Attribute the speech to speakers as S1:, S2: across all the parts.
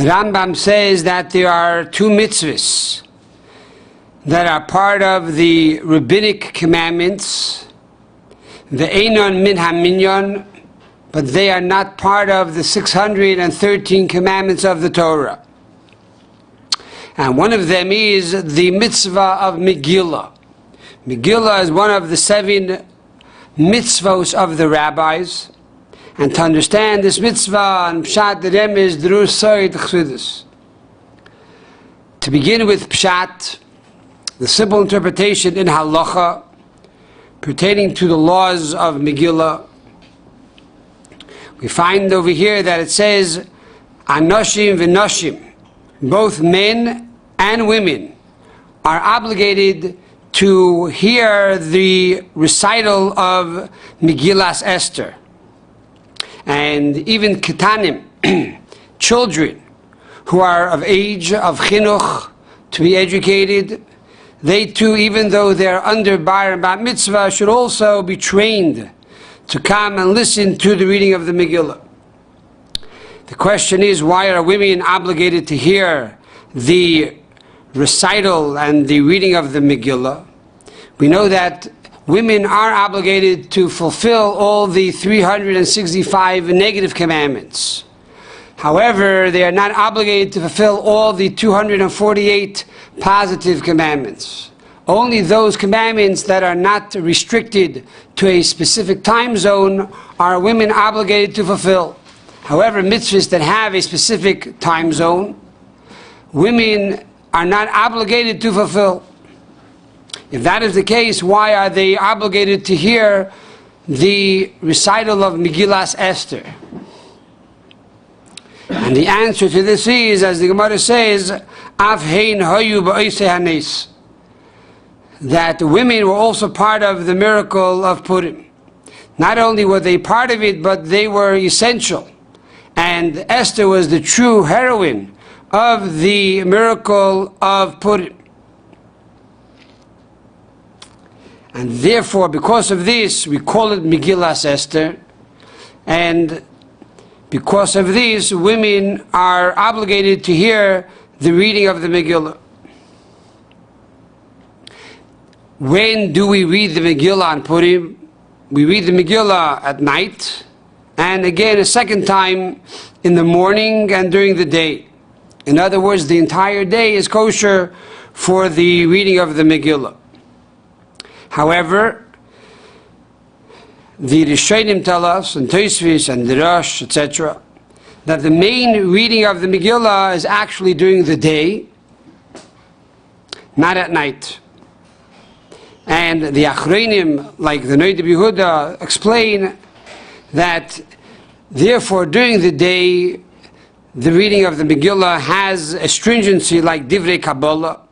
S1: The Rambam says that there are two mitzvahs that are part of the rabbinic commandments, the Einon min haminyan, but they are not part of the 613 commandments of the Torah. And one of them is the mitzvah of Megillah. Megillah is one of the 7 mitzvahs of the rabbis. And to understand this mitzvah, and Pshat the Rem is Drur Soid Chassidus. To begin with Pshat, the simple interpretation in halacha pertaining to the laws of Megillah, we find over here that it says, Anoshim v'noshim, both men and women are obligated to hear the recital of Megillas Esther. And even ketanim, children who are of age, of chinuch, to be educated, they too, even though they're under bar and bat mitzvah, should also be trained to come and listen to the reading of the Megillah. The question is, why are women obligated to hear the recital and the reading of the Megillah? We know that women are obligated to fulfill all the 365 negative commandments. However, they are not obligated to fulfill all the 248 positive commandments. Only those commandments that are not restricted to a specific time zone are women obligated to fulfill. However, mitzvahs that have a specific time zone, women are not obligated to fulfill. If that is the case, why are they obligated to hear the recital of Megillas Esther? And the answer to this is, as the Gemara says, Af hein hayu ba'osei hanes, that women were also part of the miracle of Purim. Not only were they part of it, but they were essential. And Esther was the true heroine of the miracle of Purim. And therefore, because of this, we call it Megillas Esther. And because of this, women are obligated to hear the reading of the Megillah. When do we read the Megillah on Purim? We read the Megillah at night, and again a second time in the morning and during the day. In other words, the entire day is kosher for the reading of the Megillah. However, the Rishonim tell us, and Tosfos and the Rosh, etc., that the main reading of the Megillah is actually during the day, not at night. And the Achronim, like the Noid Yehuda, explain that therefore during the day the reading of the Megillah has a stringency like Divrei Kabbalah,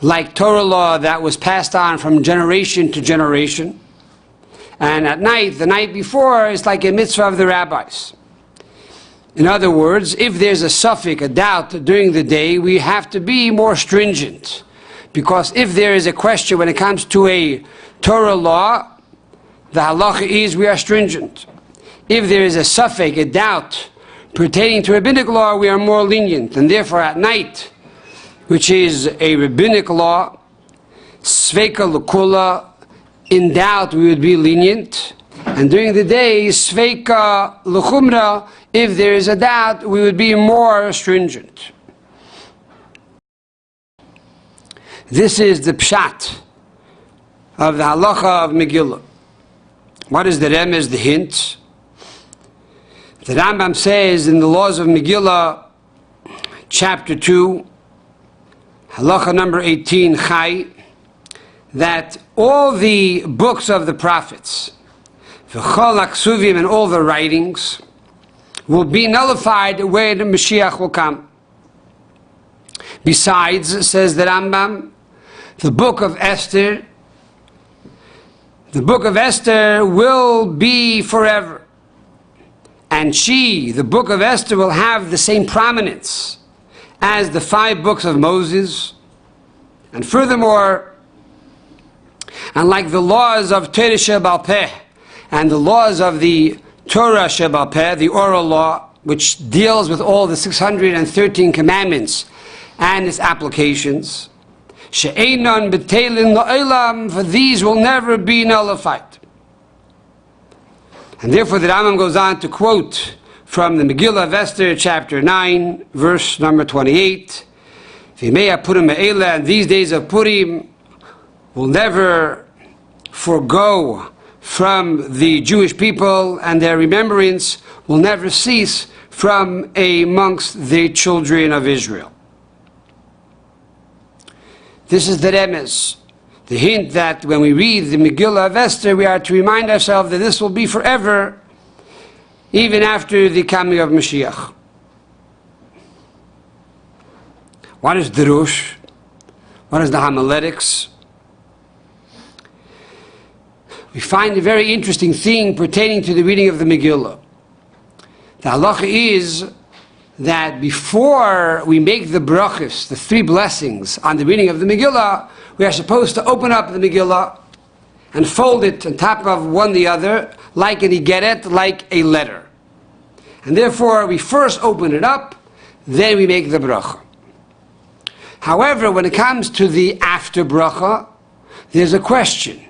S1: like Torah law that was passed on from generation to generation. And at night, the night before, is like a mitzvah of the rabbis. In other words, if there's a suffix, a doubt during the day, we have to be more stringent. Because if there is a question when it comes to a Torah law, the halacha is we are stringent. If there is a suffix, a doubt pertaining to rabbinic law, we are more lenient. And therefore at night, which is a rabbinic law, sveika l'kula, in doubt we would be lenient. And during the day, sveika l'chumra, if there is a doubt, we would be more stringent. This is the pshat of the halacha of Megillah. What is the remez, the hint? The Rambam says in the laws of Megillah, chapter 2, halacha number 18, Chai, that all the books of the prophets, v'chol haksuvim, and all the writings, will be nullified when Mashiach will come. Besides, says the Rambam, the book of Esther will be forever. And she, the book of Esther, will have the same prominence as the 5 books of Moses. And furthermore, unlike the laws of Torah Shebal Peh and the laws of the Torah Shebal Peh, the oral law, which deals with all the 613 commandments and its applications. She'einon betelin la'olam, for these will never be nullified. And therefore the Rambam goes on to quote from the Megillah of Esther, chapter 9, verse number 28. V'imei Purim me'ela, and these days of Purim will never forego from the Jewish people, and their remembrance will never cease from amongst the children of Israel. This is the remez, the hint that when we read the Megillah of Esther, we are to remind ourselves that this will be forever, even after the coming of Mashiach. What is Drush? What is the homiletics? We find a very interesting thing pertaining to the reading of the Megillah. The halacha is that before we make the brachos, the 3 blessings on the reading of the Megillah, we are supposed to open up the Megillah and fold it on top of one the other, like an igeret, like a letter. And therefore, we first open it up, then we make the bracha. However, when it comes to the after bracha, there's a question.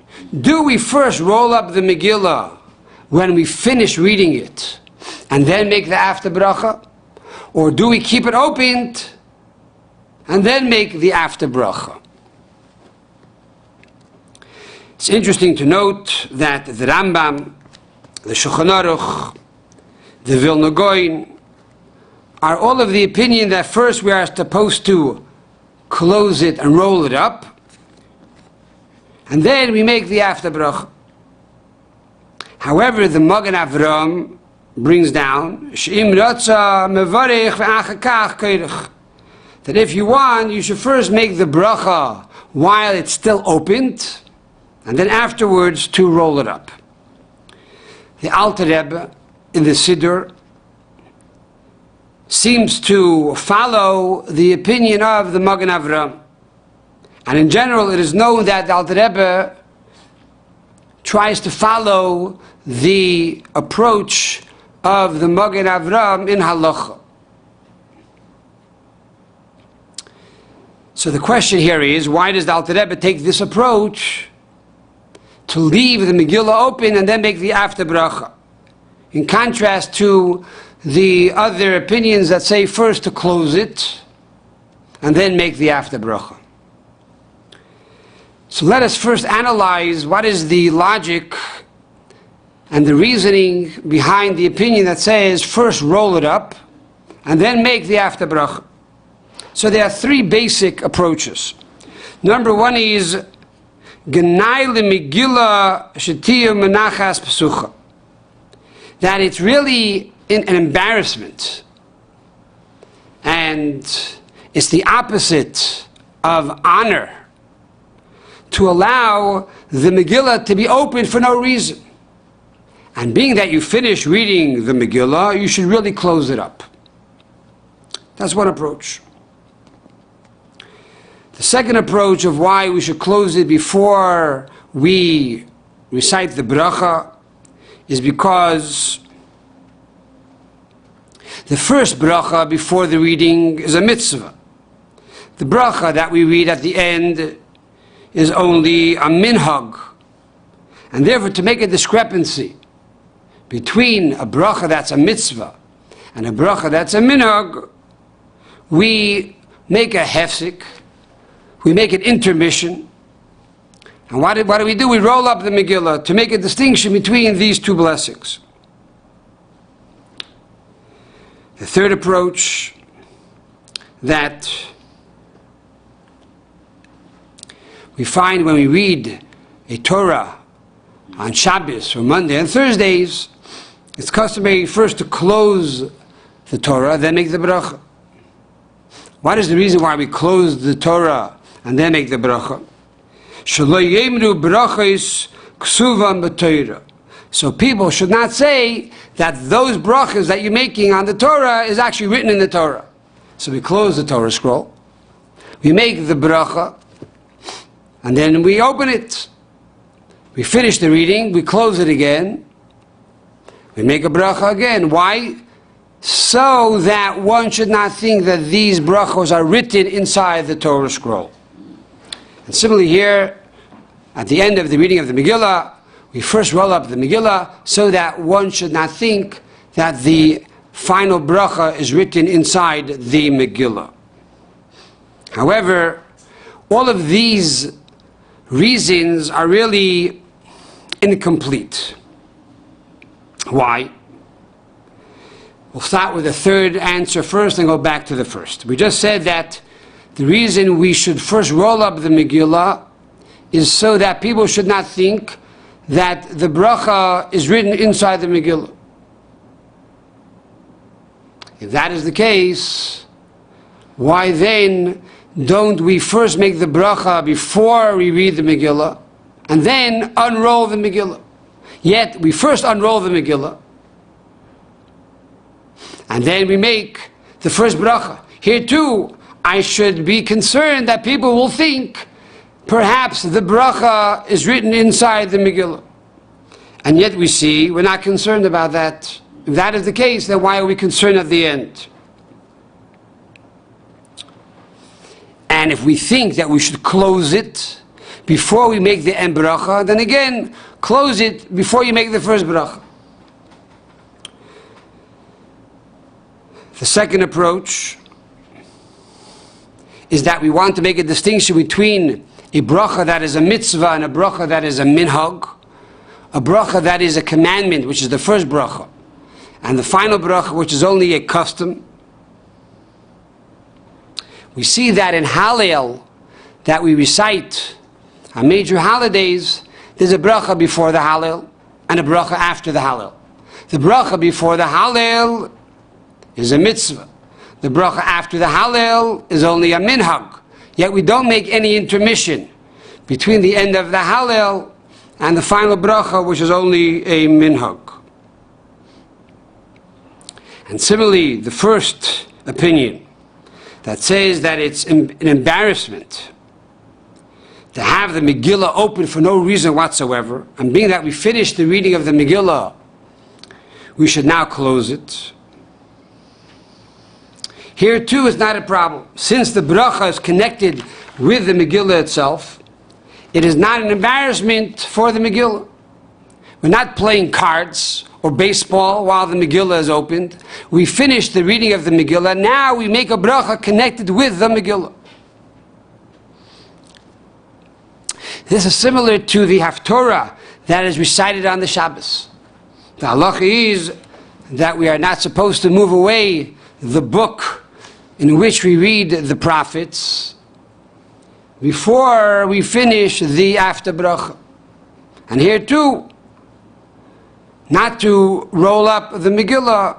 S1: Do we first roll up the Megillah when we finish reading it, and then make the after bracha? Or do we keep it opened and then make the after bracha? It's interesting to note that the Rambam, the Shulchan Aruch, the Vilna Gaon are all of the opinion that first we are supposed to close it and roll it up, and then we make the after bracha. However, the Magen Avram brings down that if you want, you should first make the bracha while it's still opened, and then afterwards to roll it up. The Alter Rebbe in the Siddur seems to follow the opinion of the Magen Avram, and in general it is known that the Alter Rebbe tries to follow the approach of the Magen Avram in halacha. So the question here is, why does the Alter Rebbe take this approach to leave the Megillah open and then make the after bracha, in contrast to the other opinions that say first to close it and then make the after bracha? So let us first analyze what is the logic and the reasoning behind the opinion that says first roll it up and then make the after bracha. So there are 3 basic approaches. Number 1 is Genai Megillah Shetiya Menachas Pesucha, that it's really an embarrassment, and it's the opposite of honor to allow the Megillah to be open for no reason. And being that you finish reading the Megillah, you should really close it up. That's one approach. The second approach of why we should close it before we recite the bracha is because the first bracha before the reading is a mitzvah. The bracha that we read at the end is only a minhag. And therefore, to make a discrepancy between a bracha that's a mitzvah and a bracha that's a minhag, we make a hefsek, we make an intermission. And what do we do? We roll up the Megillah to make a distinction between these 2 blessings. The third approach that we find when we read a Torah on Shabbos or Monday and Thursdays, it's customary first to close the Torah, then make the bracha. What is the reason why we close the Torah and then make the bracha? So people should not say that those brachas that you're making on the Torah is actually written in the Torah. So we close the Torah scroll, we make the bracha, and then we open it. We finish the reading, we close it again, we make a bracha again. Why? so that one should not think that these brachos are written inside the Torah scroll. And similarly here, at the end of the reading of the Megillah, we first roll up the Megillah so that one should not think that the final bracha is written inside the Megillah. However, all of these reasons are really incomplete. Why? We'll start with the third answer first and go back to the first. We just said that the reason we should first roll up the Megillah is so that people should not think that the bracha is written inside the Megillah. If that is the case, why then don't we first make the bracha before we read the Megillah and then unroll the Megillah? Yet we first unroll the Megillah and then we make the first bracha. Here too, I should be concerned that people will think perhaps the bracha is written inside the Megillah. And yet we see we're not concerned about that. If that is the case, then why are we concerned at the end? And if we think that we should close it before we make the end bracha, then again, close it before you make the first bracha. The second approach is that we want to make a distinction between a bracha that is a mitzvah and a bracha that is a minhag, a bracha that is a commandment, which is the first bracha, and the final bracha, which is only a custom. We see that in Hallel, that we recite on major holidays, there's a bracha before the Hallel and a bracha after the Hallel. The bracha before the Hallel is a mitzvah. The bracha after the Hallel is only a minhag. Yet we don't make any intermission between the end of the Hallel and the final bracha, which is only a minhag. And similarly, the first opinion that says that it's an embarrassment to have the Megillah open for no reason whatsoever, and being that we finished the reading of the Megillah, we should now close it. Here too is not a problem. Since the bracha is connected with the Megillah itself, it is not an embarrassment for the Megillah. We're not playing cards or baseball while the Megillah is opened. We finish the reading of the Megillah. Now we make a bracha connected with the Megillah. This is similar to the Haftorah that is recited on the Shabbos. The halacha is that we are not supposed to move away the book in which we read the prophets before we finish the after bracha. And here too, not to roll up the Megillah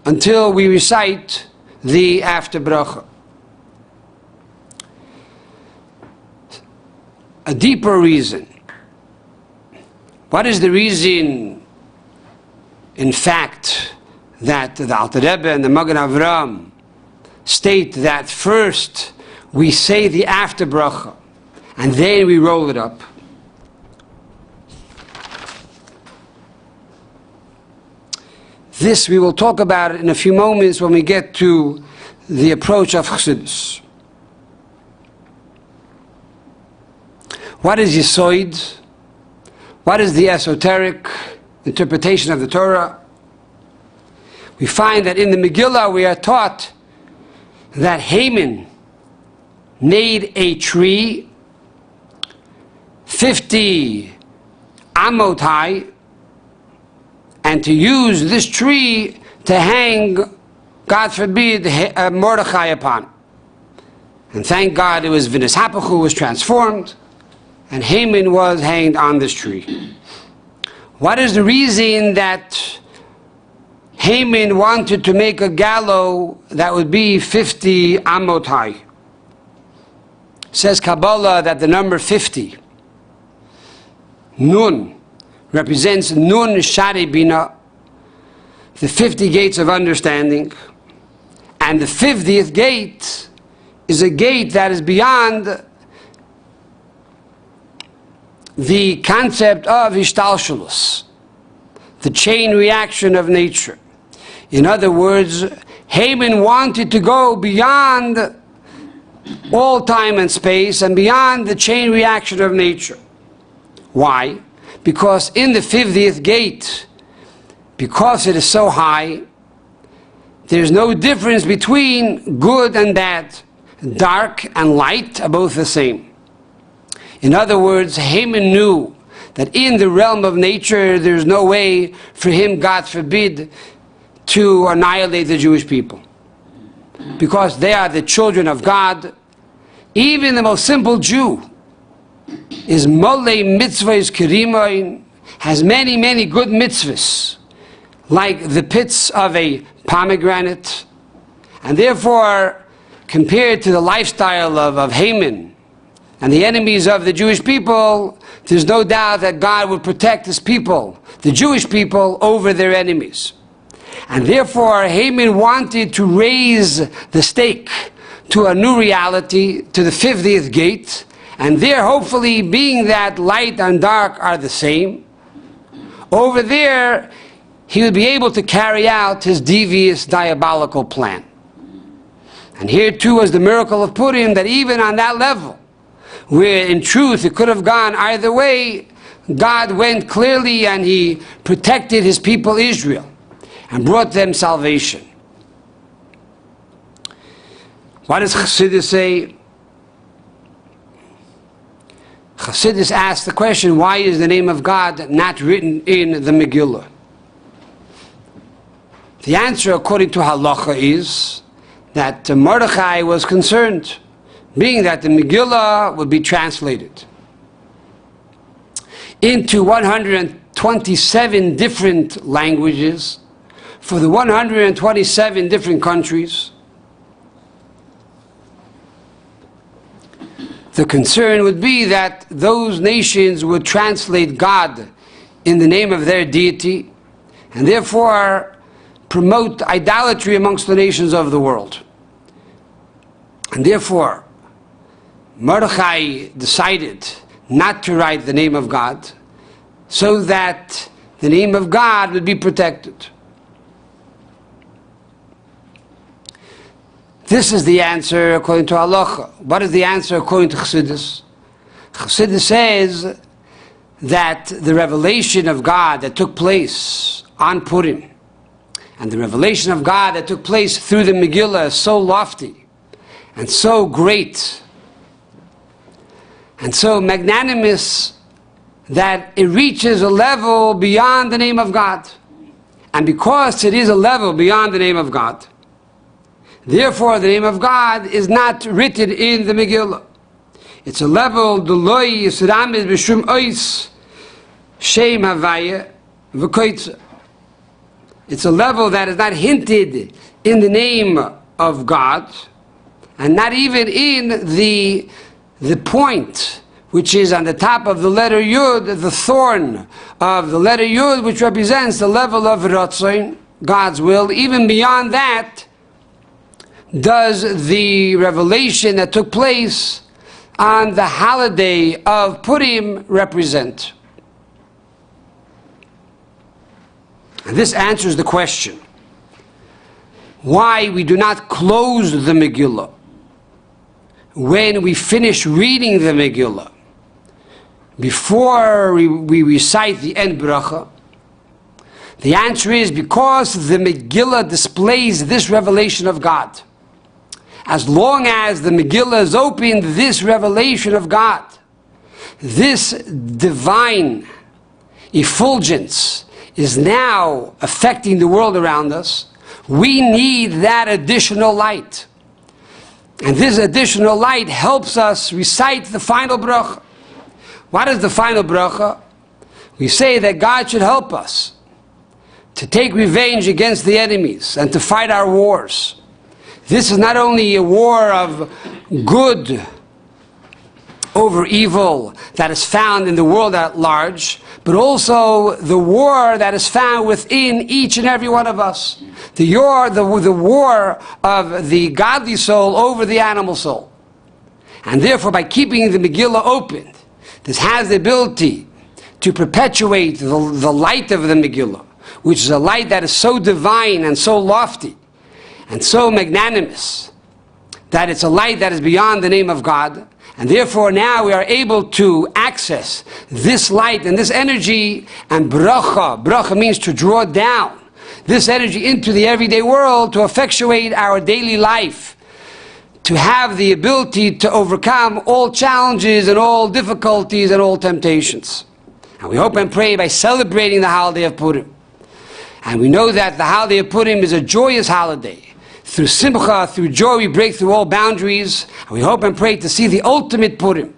S1: until we recite the after bracha. A deeper reason. What is the reason, in fact, that the Alter Rebbe and the Magen Avraham state that first we say the after bracha and then we roll it up? This we will talk about in a few moments when we get to the approach of Chassidus. What is Yesod? What is the esoteric interpretation of the Torah? We find that in the Megillah we are taught that Haman made a tree 50 amot high, and to use this tree to hang, God forbid, Mordechai upon. And thank God it was Vinas Hapachu who was transformed, and Haman was hanged on this tree. What is the reason that Haman wanted to make a gallows that would be 50 amot high? Says Kabbalah that the number 50, Nun, represents Nun Shari Bina, the 50 gates of understanding, and the 50th gate is a gate that is beyond the concept of Ishtalshalus, the chain reaction of nature. In other words, Haman wanted to go beyond all time and space and beyond the chain reaction of nature. Why? Because in the 50th gate, because it is so high, there's no difference between good and bad. Dark and light are both the same. In other words, Haman knew that in the realm of nature, there's no way for him, God forbid, to annihilate the Jewish people. Because they are the children of God. Even the most simple Jew is molei mitzvahs kerimoin, has many, many good mitzvahs, like the pits of a pomegranate. And therefore, compared to the lifestyle of Haman and the enemies of the Jewish people, there's no doubt that God would protect his people, the Jewish people, over their enemies. And therefore, Haman wanted to raise the stake to a new reality, to the 50th gate, and there, hopefully, being that light and dark are the same, over there, he would be able to carry out his devious, diabolical plan. And here, too, was the miracle of Purim, that even on that level, where in truth it could have gone either way, God went clearly and he protected his people Israel and brought them salvation. What does Chassidus say? Chassidus asks the question, why is the name of God not written in the Megillah? The answer, according to Halacha, is that Mordechai was concerned, being that the Megillah would be translated into 127 different languages for the 127 different countries. The concern would be that those nations would translate God in the name of their deity and therefore promote idolatry amongst the nations of the world. And therefore, Mordechai decided not to write the name of God so that the name of God would be protected. This is the answer according to Halacha. What is the answer according to Chassidus? Chassidus says that the revelation of God that took place on Purim and the revelation of God that took place through the Megillah is so lofty and so great and so magnanimous that it reaches a level beyond the name of God. And because it is a level beyond the name of God, therefore the name of God is not written in the Megillah. It's a level, D'loi Yisramed B'Shum Ois Shem Havaya V'Koitza. It's a level that is not hinted in the name of God, and not even in the point which is on the top of the letter Yud, the thorn of the letter Yud, which represents the level of Ratzon, God's will. Even beyond that does the revelation that took place on the holiday of Purim represent. And this answers the question why we do not close the Megillah when we finish reading the Megillah before we recite the end bracha. The answer is because the Megillah displays this revelation of God. As long as the Megillah is opened, this revelation of God, this divine effulgence is now affecting the world around us. We need that additional light. And this additional light helps us recite the final bracha. What is the final bracha? We say that God should help us to take revenge against the enemies and to fight our wars. This is not only a war of good over evil that is found in the world at large, but also the war that is found within each and every one of us. The war of the godly soul over the animal soul. And therefore, by keeping the Megillah opened, this has the ability to perpetuate the light of the Megillah, which is a light that is so divine and so lofty and so magnanimous that it's a light that is beyond the name of God. And therefore now we are able to access this light and this energy, and bracha means to draw down this energy into the everyday world to effectuate our daily life, to have the ability to overcome all challenges and all difficulties and all temptations. And we hope and pray by celebrating the holiday of Purim. And we know that the holiday of Purim is a joyous holiday. Through simcha, through joy, we break through all boundaries. And we hope and pray to see the ultimate Purim,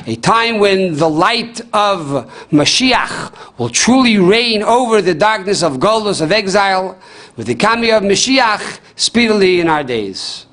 S1: a time when the light of Mashiach will truly reign over the darkness of Golus, of exile, with the coming of Mashiach speedily in our days.